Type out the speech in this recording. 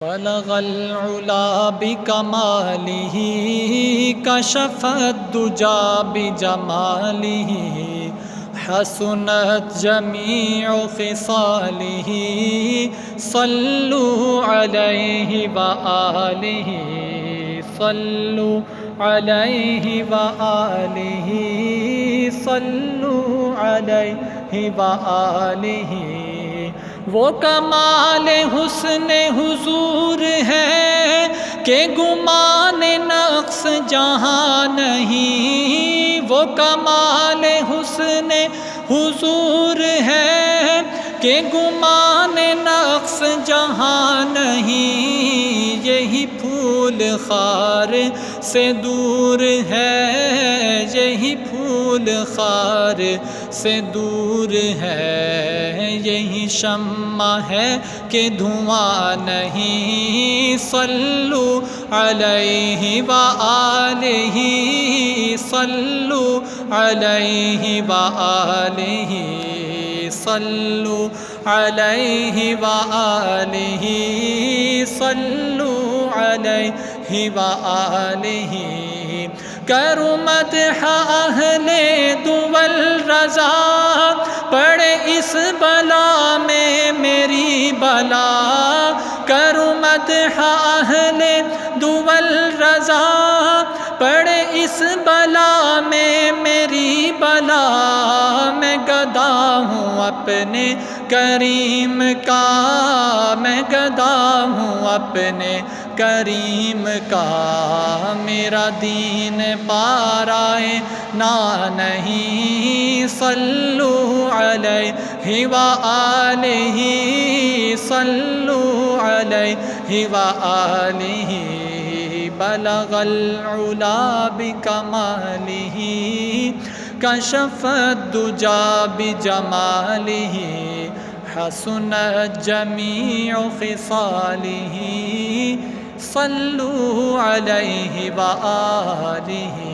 بلغ العلا بکمالہ کشف الدجا بجمالہ حسنت جمیع خصالہ صلوا علیہ وآلہ صلوا علیہ وآلہ صلوا علیہ وآلہ۔ وہ کمال حسن حضور ہے کہ گمان نقص جہاں نہیں، وہ کمال حسن حضور ہے کہ گمان نقص جہاں نہیں، یہی پھول خار سے دور ہے، یہی پھول خار سے دور ہے، یہی شمع ہے کہ دھواں نہیں، صلو علیہ وآلہ صلو علیہ وآلہ صلو علیہ وآلہ صلو علیہ وآلہ۔ کرو مدح اہل دول رضا، پڑے اس بلا میں میری بلا، کرو مدح اہل دول رضا، پڑے اس بلا میں میری بلا، میں گدا ہوں اپنے کریم کا، میں گدا ہوں اپنے کریم کا، میرا دین پارائے نہ نہیں، صلو علیہ وآلہ صلو علیہ وآلہ۔ بلغ العلا بکمالہ کشف الدجا بجمالہ حسنت جمیع خصالہ صلوا علیہ وآلہ۔